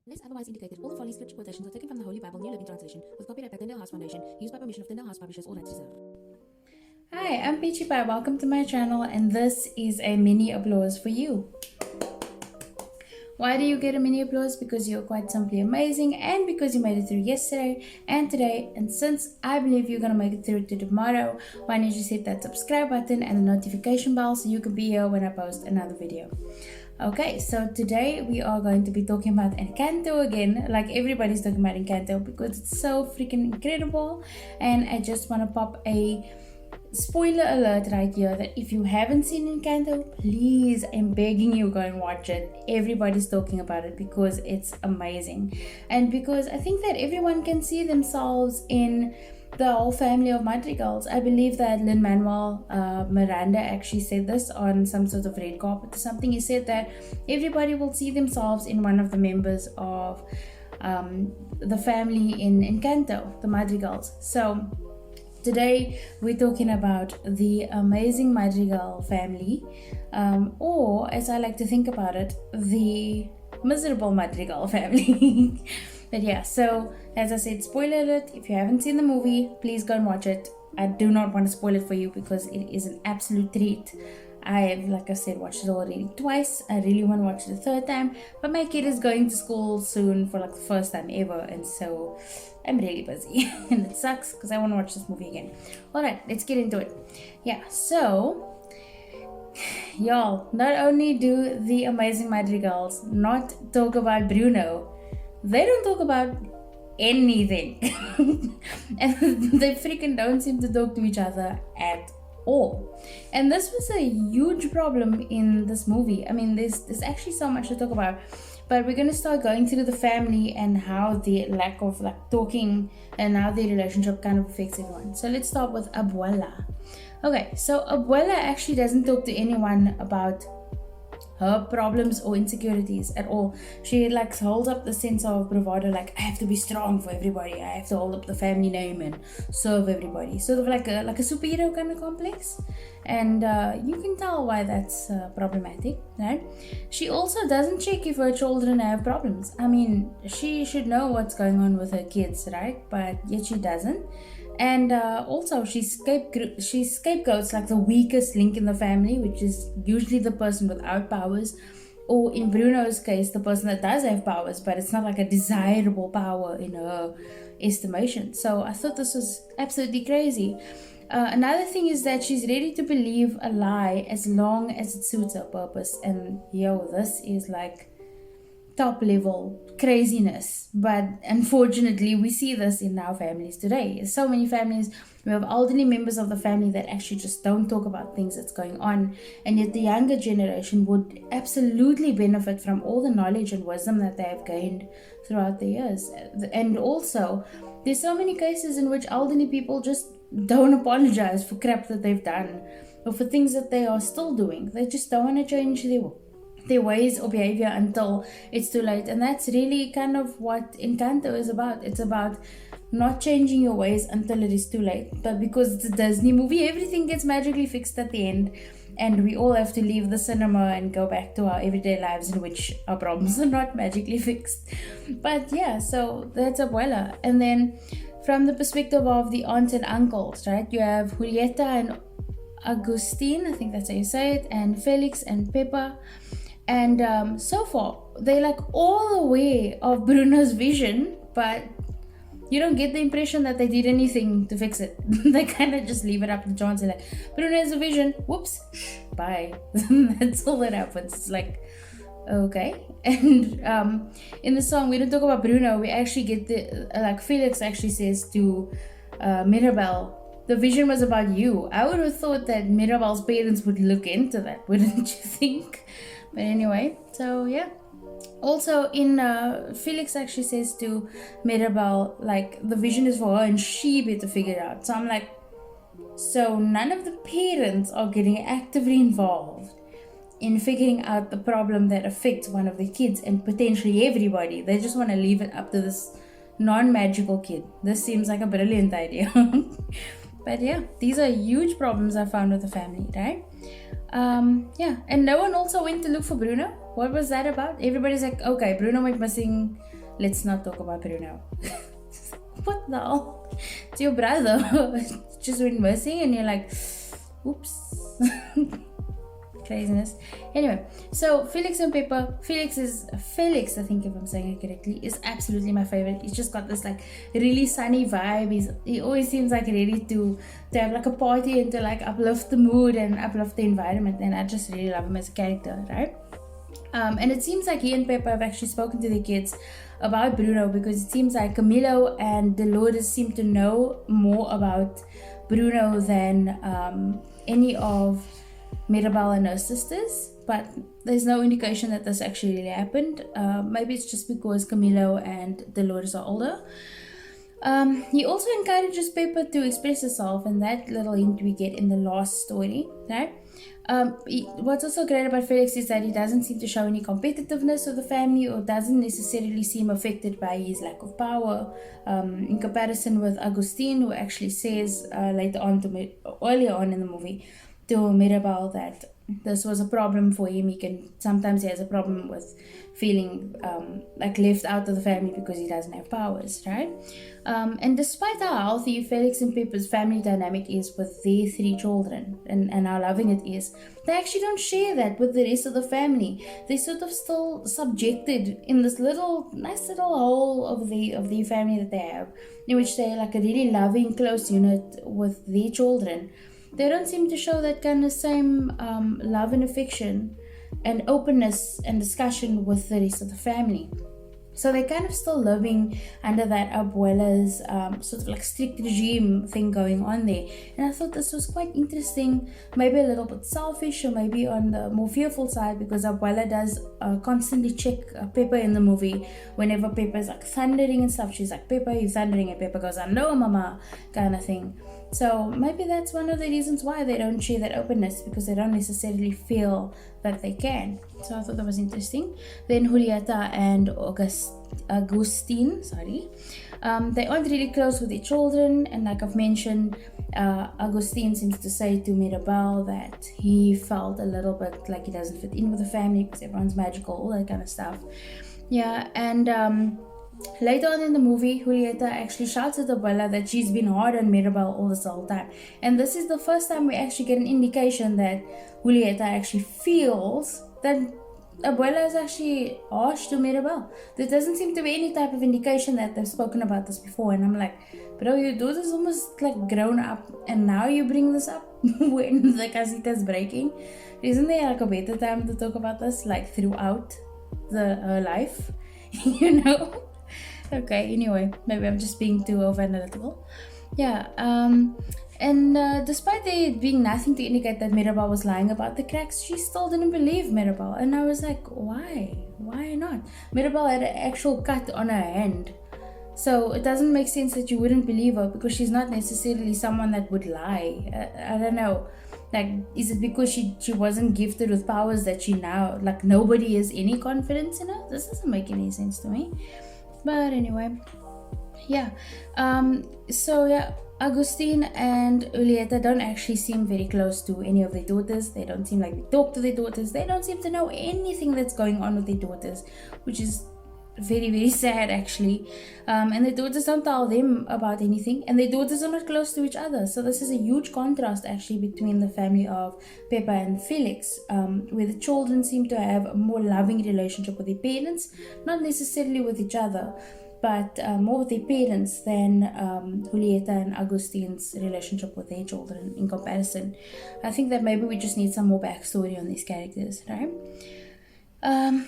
Unless otherwise indicated, all the following scripture quotations are taken from the Holy Bible New Living Translation, with copyright by Tyndale Foundation, used by permission of Tyndale House Publishers, all rights reserved. Hi, I'm P.S I. Welcome to my channel, and this is a mini applause for you. Why do you get a mini applause? Because you're quite simply amazing, and because you made it through yesterday and today, and since I believe you're gonna make it through to tomorrow, why don't you hit that subscribe button and the notification bell so you can be here when I post another video. Okay, so today we are going to be talking about Encanto again, like everybody's talking about Encanto because it's so freaking incredible. And I just want to pop a spoiler alert right here that if you haven't seen Encanto, please, I'm begging you, go and watch it. Everybody's talking about it because it's amazing, and because I think that everyone can see themselves in the whole family of Madrigals. I believe that Lin-Manuel Miranda actually said this on some sort of red carpet or something. He said that everybody will see themselves in one of the members of the family in Encanto, the Madrigals. So today we're talking about the Amazing Madrigal family, or as I like to think about it, the miserable Madrigal family. But yeah, so as I said, spoiler alert, if you haven't seen the movie, please go and watch it. I do not want to spoil it for you because it is an absolute treat. I have, like I said, watched it already twice. I really want to watch it the third time, but my kid is going to school soon for like the first time ever, and so I'm really busy and it sucks because I want to watch this movie again. Alright, let's get into it. Yeah, so y'all, not only do the Amazing Madrigals not talk about Bruno, they don't talk about anything. And they freaking don't seem to talk to each other at all. And this was a huge problem in this movie. I mean, there's actually so much to talk about, but we're going to start going through the family and how the lack of like talking and how their relationship kind of affects everyone. So let's start with Abuela. Okay, so Abuela actually doesn't talk to anyone about her problems or insecurities at all. She like holds up the sense of bravado, like I have to be strong for everybody, I have to hold up the family name and serve everybody, sort of like a superhero kind of complex. And you can tell why that's problematic, right? She also doesn't check if her children have problems. I mean, she should know what's going on with her kids, right? But yet she doesn't. And also she scapegoats like the weakest link in the family, which is usually the person without powers, or in Bruno's case, the person that does have powers, but it's not like a desirable power in her estimation. So I thought this was absolutely crazy. Another thing is that she's ready to believe a lie as long as it suits her purpose. And yo, this is like top level craziness. But unfortunately, we see this in our families today. So many families, we have elderly members of the family that actually just don't talk about things that's going on, and yet the younger generation would absolutely benefit from all the knowledge and wisdom that they have gained throughout the years. And also, there's so many cases in which elderly people just don't apologize for crap that they've done or for things that they are still doing. They just don't want to change their ways or behavior until it's too late. And that's really kind of what Encanto is about. It's about not changing your ways until it is too late. But because it's a Disney movie, everything gets magically fixed at the end, and we all have to leave the cinema and go back to our everyday lives in which our problems are not magically fixed. But yeah, so that's Abuela. And then from the perspective of the aunts and uncles, right, you have Julieta and Agustin, I think that's how you say it, and Felix and Peppa. And so far, they're like all aware of Bruno's vision, but you don't get the impression that they did anything to fix it. They kind of just leave it up to chance and like, Bruno has a vision, whoops, bye. That's all that happens. It's like, okay. And in the song, we don't talk about Bruno, we actually get the, like Felix actually says to Mirabel, the vision was about you. I would have thought that Mirabel's parents would look into that, wouldn't you think? But anyway, so yeah. Also in Felix actually says to Mirabel, like, the vision is for her and she better figure it out. So I'm like, so none of the parents are getting actively involved in figuring out the problem that affects one of the kids and potentially everybody. They just want to leave it up to this non-magical kid. This seems like a brilliant idea. But yeah, these are huge problems I found with the family, right? Yeah, and no one also went to look for Bruno. What was that about? Everybody's like, okay, Bruno went missing. Let's not talk about Bruno. What the hell? It's your brother. Just went missing, and you're like, oops. Craziness. Anyway, so Felix and Pepper. Felix, I think if I'm saying it correctly, is absolutely my favorite. He's just got this like really sunny vibe. He always seems like ready to have like a party and to like uplift the mood and uplift the environment, and I just really love him as a character, right? And it seems like he and Pepper have actually spoken to the kids about Bruno, because it seems like Camilo and Dolores seem to know more about Bruno than any of Mirabel and her sisters, but there's no indication that this actually really happened. Maybe it's just because Camilo and Dolores are older. He also encourages Pepper to express herself, and that little hint we get in the last story, right? What's also great about Felix is that he doesn't seem to show any competitiveness of the family, or doesn't necessarily seem affected by his lack of power, in comparison with Agustin, who actually says earlier on in the movie to Mirabel that this was a problem for him. Sometimes he has a problem with feeling like left out of the family because he doesn't have powers, right? And despite how healthy Felix and Pepper's family dynamic is with their 3 children, and how loving it is, they actually don't share that with the rest of the family. They're sort of still subjected in this nice little hole of their family that they have, in which they're like a really loving, close unit with their children. They don't seem to show that kind of same love and affection and openness and discussion with the rest of the family. So they're kind of still living under that abuela's sort of like strict regime thing going on there. And I thought this was quite interesting, maybe a little bit selfish, or maybe on the more fearful side, because abuela does constantly check Pepper in the movie. Whenever Pepper's like thundering and stuff, she's like, Pepper, you're thundering, and Pepper goes, I know, mama, kind of thing. So maybe that's one of the reasons why they don't share that openness, because they don't necessarily feel that they can. So I thought that was interesting. Then Julieta and Agustin, they aren't really close with their children, and like I've mentioned, Agustin seems to say to Mirabel that he felt a little bit like he doesn't fit in with the family because everyone's magical, all that kind of stuff. Yeah, and later on in the movie, Julieta actually shouts at Abuela that she's been hard on Mirabel all this whole time. And this is the first time we actually get an indication that Julieta actually feels that Abuela is actually harsh to Mirabel. There doesn't seem to be any type of indication that they've spoken about this before. And I'm like, bro, your daughter's almost like grown up, and now you bring this up when the casita's breaking. Isn't there like a better time to talk about this, like throughout her life? You know? Okay, anyway, maybe I'm just being too over-analytical. Yeah, and despite there being nothing to indicate that Mirabel was lying about the cracks, she still didn't believe Mirabel. And I was like, why? Why not? Mirabel had an actual cut on her hand. So it doesn't make sense that you wouldn't believe her, because she's not necessarily someone that would lie. I don't know. Like, is it because she wasn't gifted with powers that she now, like, nobody has any confidence in her? This doesn't make any sense to me. But anyway, yeah. So yeah, Agustin and Julieta don't actually seem very close to any of their daughters. They don't seem like they talk to their daughters. They don't seem to know anything that's going on with their daughters, which is very, very sad actually. And their daughters don't tell them about anything, and their daughters are not close to each other. So this is a huge contrast actually between the family of Pepper and Felix, where the children seem to have a more loving relationship with their parents, not necessarily with each other, but more with their parents than Julieta and Agustin's relationship with their children in comparison. I think that maybe we just need some more backstory on these characters, right?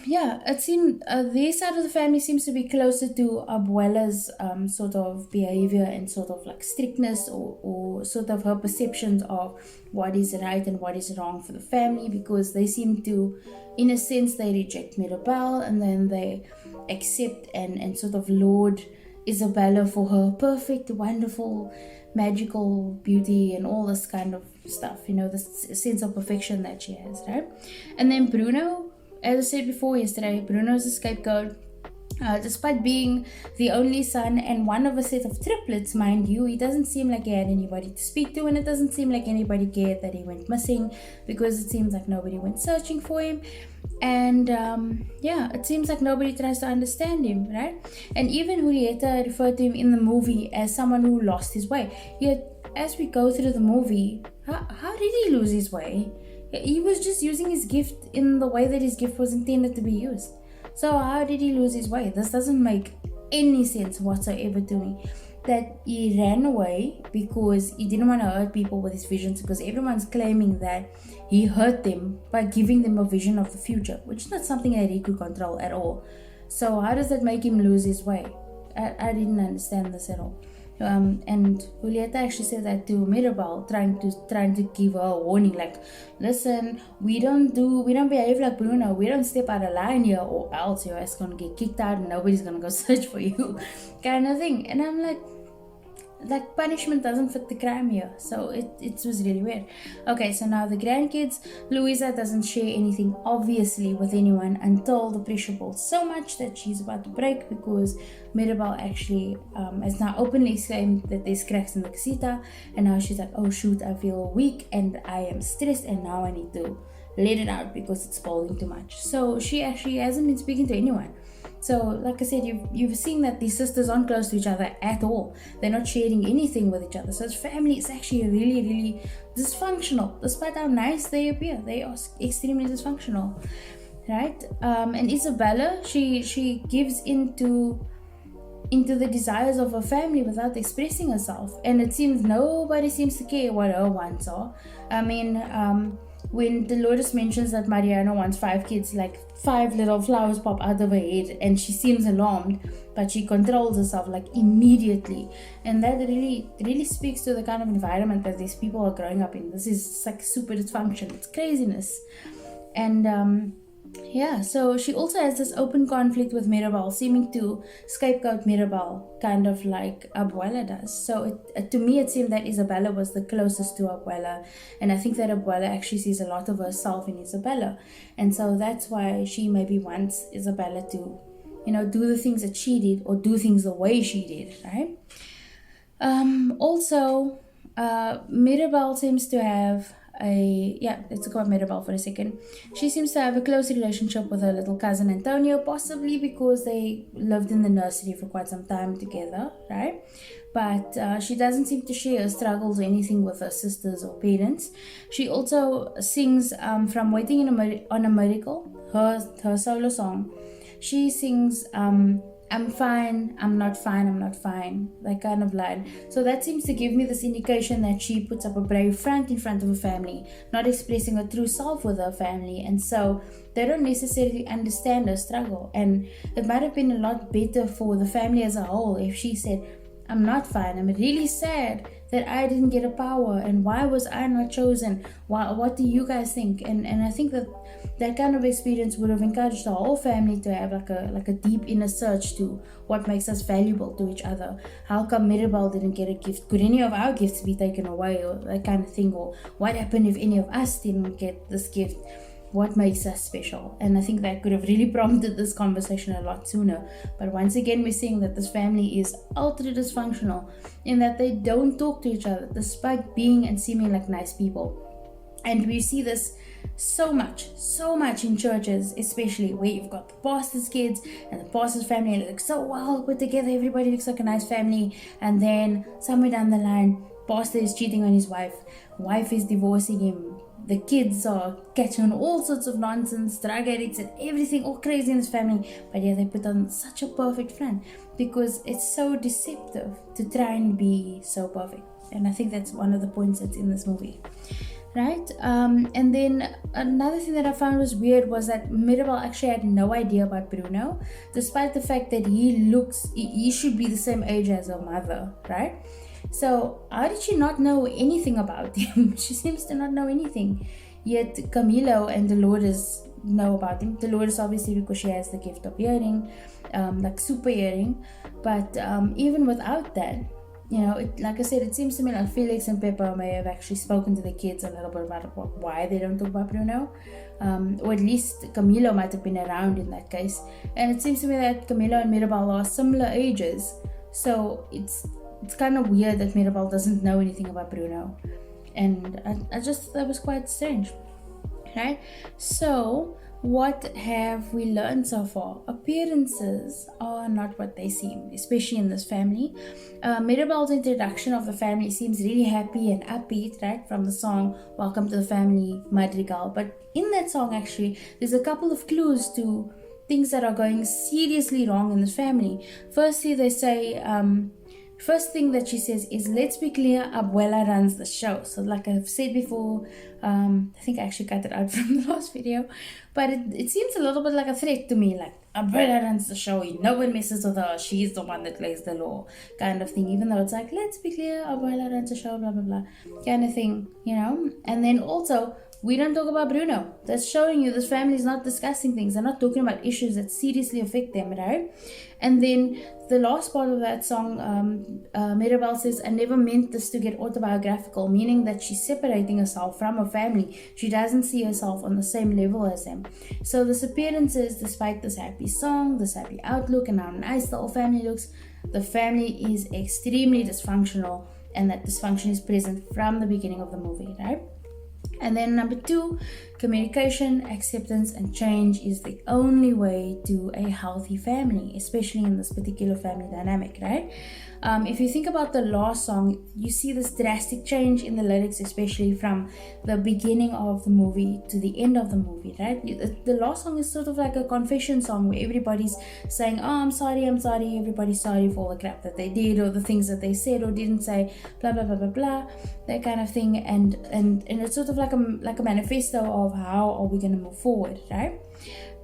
Yeah, it seemed their side of the family seems to be closer to Abuela's sort of behavior and sort of like strictness, or sort of her perceptions of what is right and what is wrong for the family, because they seem to, in a sense, they reject Mirabel, and then they accept and sort of laud Isabella for her perfect, wonderful, magical beauty and all this kind of stuff, you know, the sense of perfection that she has, right? And then Bruno, as I said before yesterday, Bruno's a scapegoat. Despite being the only son and one of a set of triplets, mind you, he doesn't seem like he had anybody to speak to, and it doesn't seem like anybody cared that he went missing, because it seems like nobody went searching for him. And it seems like nobody tries to understand him, right? And even Julieta referred to him in the movie as someone who lost his way. Yet, as we go through the movie, how did he lose his way? He was just using his gift in the way that his gift was intended to be used. So how did he lose his way? This doesn't make any sense whatsoever to me. That he ran away because he didn't want to hurt people with his visions, because everyone's claiming that he hurt them by giving them a vision of the future, which is not something that he could control at all. So how does that make him lose his way? I didn't understand this at all. And Julieta actually said that to Mirabal, trying to give her a warning, like, listen, we don't behave like Bruno, we don't step out of line here, or else your ass gonna get kicked out and nobody's gonna go search for you, kind of thing. And I'm like punishment doesn't fit the crime here. So it was really weird. Okay, so now the grandkids, Louisa doesn't share anything obviously with anyone until the pressure builds so much that she's about to break, because Mirabal actually has now openly claimed that there's cracks in the casita, and now she's like, oh shoot, I feel weak and I am stressed, and now I need to let it out because it's building too much. So she actually hasn't been speaking to anyone. So, like I said, you've seen that these sisters aren't close to each other at all. They're not sharing anything with each other. So, this family is actually really, really dysfunctional. Despite how nice they appear, they are extremely dysfunctional, right? And Isabella, she gives into the desires of her family without expressing herself, and it seems nobody seems to care what her wants are. I mean, when Dolores mentions that Mariano wants 5 kids, like 5 little flowers pop out of her head, and she seems alarmed, but she controls herself like immediately. And that really speaks to the kind of environment that these people are growing up in. This is like super dysfunction. It's craziness. And so she also has this open conflict with Mirabal, seeming to scapegoat Mirabal, kind of like Abuela does. So to me it seemed that Isabella was the closest to Abuela, and I think that Abuela actually sees a lot of herself in Isabella, and so that's why she maybe wants Isabella to, do the things that she did, or do things the way she did, right? Also, Mirabal seems to have let's go about Mirabal for a second. She seems to have a close relationship with her little cousin Antonio, possibly because they lived in the nursery for quite some time together, right? But she doesn't seem to share her struggles or anything with her sisters or parents. She also sings from Waiting on a Miracle, her solo song. She sings I'm fine, I'm not fine, I'm not fine, that kind of line. So that seems to give me this indication that she puts up a brave front in front of her family, not expressing her true self with her family, and so they don't necessarily understand her struggle. And it might have been a lot better for the family as a whole if she said, I'm not fine, I'm really sad that I didn't get a power, and why was I not chosen? What do you guys think? And I think that kind of experience would have encouraged the whole family to have like a deep inner search to what makes us valuable to each other. How come Mirabal didn't get a gift? Could any of our gifts be taken away, or that kind of thing? Or what happened if any of us didn't get this gift? What makes us special? And I think that could have really prompted this conversation a lot sooner. But once again, we're seeing that this family is ultra dysfunctional in that they don't talk to each other despite being and seeming like nice people. And we see this so much in churches, especially where you've got the pastor's kids and the pastor's family, and it looks so well put together, everybody looks like a nice family, and then somewhere down the line, pastor is cheating on his wife is divorcing him, the kids are catching on all sorts of nonsense, drug addicts and everything, all crazy in this family, but yeah, they put on such a perfect front because it's so deceptive to try and be so perfect. And I think that's one of the points that's in this movie, right? And then another thing that I found was weird was that Mirabal actually had no idea about Bruno, despite the fact that he should be the same age as her mother, right? So how did she not know anything about him? She seems to not know anything. Yet Camilo and Dolores know about him. Dolores obviously because she has the gift of hearing, like super hearing. But even without that, like I said, it seems to me like Felix and Peppa may have actually spoken to the kids a little bit about why they don't talk about Bruno. Or at least Camilo might have been around in that case. And it seems to me that Camilo and Mirabel are similar ages. So it's kind of weird that Mirabel doesn't know anything about Bruno. And I just, that was quite strange. Right? So, what have we learned so far? Appearances are not what they seem, especially in this family. Mirabel's introduction of the family seems really happy and upbeat, right? From the song Welcome to the Family Madrigal. But in that song, actually, there's a couple of clues to things that are going seriously wrong in this family. Firstly, they say, first thing that she says is, let's be clear, Abuela runs the show. So like I've said before, I think I actually cut it out from the last video, but it seems a little bit like a threat to me, like Abuela runs the show, no one messes with her, she's the one that lays the law, kind of thing, even though it's like, let's be clear, Abuela runs the show, blah blah blah, kind of thing, and then also, we don't talk about Bruno. That's showing you this family is not discussing things. They're not talking about issues that seriously affect them, right? And then the last part of that song, Mirabel says, I never meant this to get autobiographical, meaning that she's separating herself from her family. She doesn't see herself on the same level as them. So this appearances, despite this happy song, this happy outlook, and how nice the whole family looks, the family is extremely dysfunctional, and that dysfunction is present from the beginning of the movie, right? And then number 2, communication, acceptance, and change is the only way to a healthy family, especially in this particular family dynamic, right? If you think about the last song, you see this drastic change in the lyrics, especially from the beginning of the movie to the end of the movie, right? The last song is sort of like a confession song where everybody's saying, oh, I'm sorry, everybody's sorry for all the crap that they did or the things that they said or didn't say, blah, blah, blah, blah, blah, that kind of thing. And it's sort of like a manifesto of how are we going to move forward, right?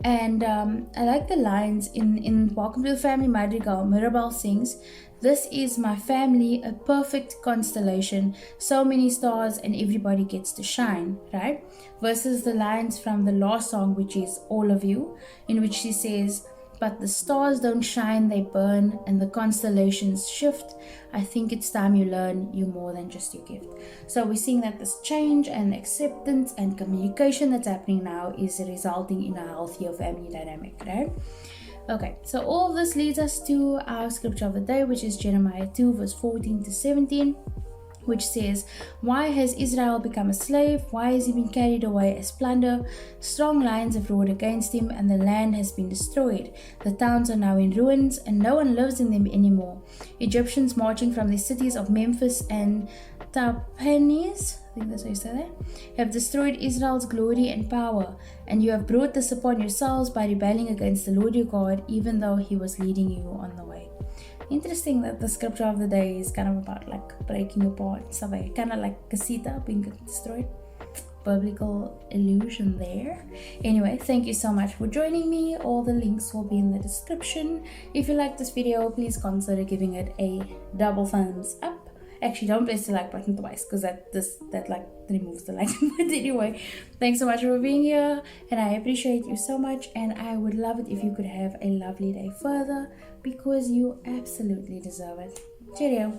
And I like the lines in Welcome to the Family Madrigal. Mirabel sings, this is my family, a perfect constellation, so many stars and everybody gets to shine, right? Versus the lines from the last song, which is All of You, in which she says, but the stars don't shine, they burn, and the constellations shift. I think it's time you learn you're more than just your gift. So we're seeing that this change and acceptance and communication that's happening now is resulting in a healthier family dynamic, right? Okay, so all of this leads us to our scripture of the day, which is Jeremiah 2 verse 14 to 17, which says, why has Israel become a slave? Why has he been carried away as plunder? Strong lions have roared against him, and the land has been destroyed. The towns are now in ruins, and no one lives in them anymore. Egyptians marching from the cities of Memphis and Tahpanhes, I think that's how you say that, have destroyed Israel's glory and power, and you have brought this upon yourselves by rebelling against the Lord your God, even though he was leading you on the way. Interesting that the scripture of the day is kind of about like breaking apart, so kind of like Casita being destroyed. Biblical illusion there. Anyway, thank you so much for joining me. All the links will be in the description. If you like this video, please consider giving it a double thumbs up. Actually, don't press the like button twice because that like removes the like button. Anyway, thanks so much for being here, and I appreciate you so much, and I would love it if you could have a lovely day further because you absolutely deserve it. Cheerio.